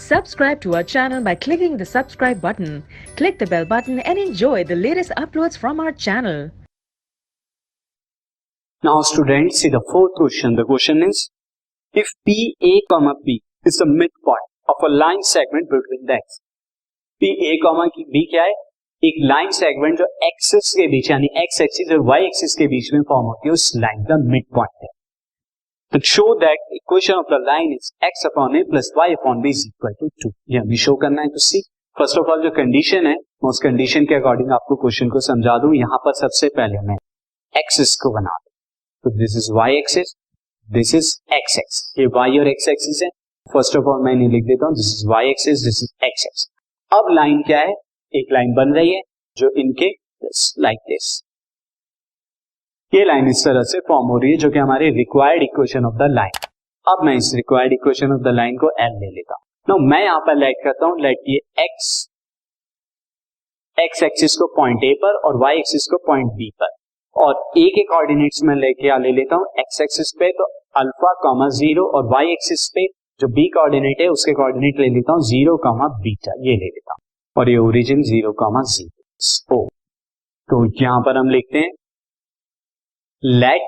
Subscribe to our channel by clicking the subscribe button. Click the bell button and enjoy the latest uploads from our channel. Now students, see the fourth question. The question is, if PA, B is the midpoint of a line segment between the x. PA, B क्या है? एक line segment जो axis के बीच यानी x axis और Y axis के बीच में form होती है, उस लाइन का मिड पॉइंट है. तो show that equation of the line is x upon a plus y upon b is equal to 2. ये हमें शो करना है. तो सी फर्स्ट ऑफ ऑल जो कंडीशन है, मैं उस कंडीशन के अकॉर्डिंग आपको क्वेश्चन को समझा दूं. यहां पर सबसे पहले मैं एक्सिस को बना दूं. तो this is y axis, this is x axis. ये y और x एक्सिस है. फर्स्ट ऑफ ऑल मैं इन्हें लिख देता हूं. This is y axis, this is x axis. अब लाइन क्या है? एक लाइन बन रही है जो इनके लाइक दिस. ये लाइन इस तरह से फॉर्म हो रही है जो कि हमारे required equation of the line. अब मैं इस required equation of the line को L ले लेता हूं. नाउ मैं यहां पर लेट करता हूं, लेट ये x एक्सिस को पॉइंट A पर और y एक्सिस को पॉइंट B पर, और A के कोऑर्डिनेट्स में लेके ले लेता हूं x एक्सिस पे तो अल्फा कॉमा 0 और y एक्सिस पे जो B कोऑर्डिनेट है उसके कोऑर्डिनेट ले लेता हूं 0 कॉमा बीटा. ये ले लेता हूं और ये ओरिजिन 0 कॉमा 0. तो यहां पर हम लिखते हैं let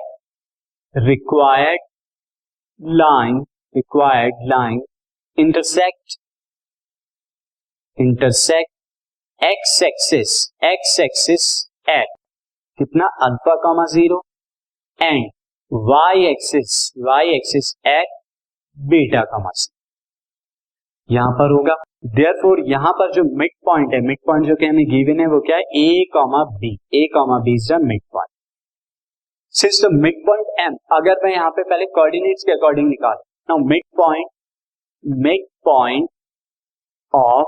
required line intersect x axis at कितना alpha comma 0 and y axis at beta comma 0. यहां पर होगा. देयरफॉर यहां पर जो मिड पॉइंट है, मिड पॉइंट जो कि हमें गिवन है वो क्या है? a comma b is the mid point. Since the mid point m, अगर मैं यहां पे पहले कोऑर्डिनेट्स के अकॉर्डिंग निकाल, now mid point of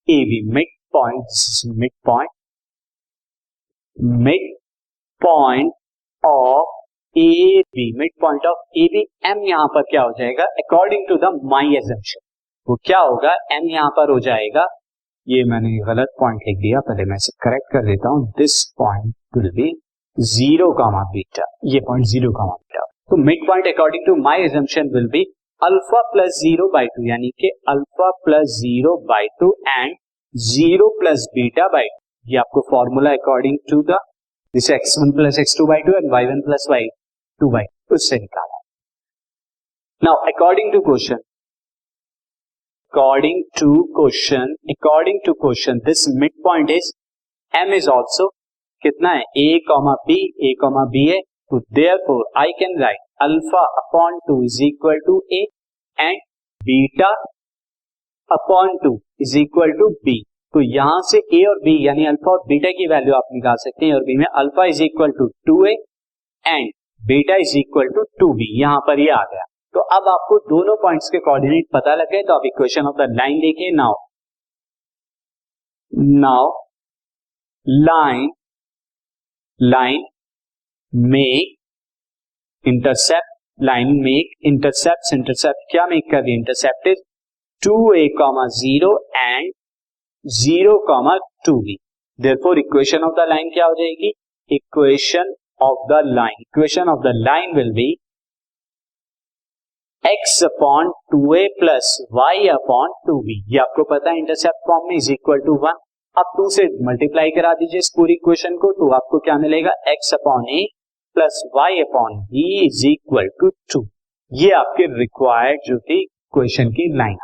AB, mid point of AB, m यहां पर क्या हो जाएगा? According to the my assumption वो क्या होगा? m यहां पर हो जाएगा, ये मैंने गलत पॉइंट लिख दिया, पहले मैं इसे करेक्ट कर देता हूं. This point will be 0 comma beta. ये पॉइंट 0 कॉमा बीटा. तो mid point according to my assumption will be alpha plus 0 by 2, यानी कि alpha plus 0 by 2 and 0 plus beta by 2. ये आपको formula according to the this x1 plus x2 by 2 and y1 plus y2 by 2 उससे निकाला. Now according to question this mid point is m is also कितना है? a comma b है. तो therefore I can write alpha upon 2 is equal to a and beta upon 2 is equal to b. तो यहां से a और b यानी alpha और बीटा की वैल्यू आप निकाल सकते हैं. और b में alpha is equal to 2a and beta is equal to 2b. यहां पर ये आ गया. तो अब आपको दोनों पॉइंट्स के कोऑर्डिनेट पता लग गए. तो आप इक्वेशन ऑफ द लाइन देखिए. नाउ लाइन मेक इंटरसेप्ट क्या मेक कर रही है? Intercept is 2a, 0 and 0, 2b. Therefore equation of the line क्या हो जाएगी? Equation of the line will be x upon 2a plus y upon 2b. ये आपको पता है इंटरसेप्ट फॉर्म में इज इक्वल टू 1. अब 2 से मल्टीप्लाई करा दीजिए इस पूरी इक्वेशन को, तो आपको क्या मिलेगा? x upon a plus y upon b is equal to 2. ये आपके रिक्वायर्ड जो थी इक्वेशन की लाइन.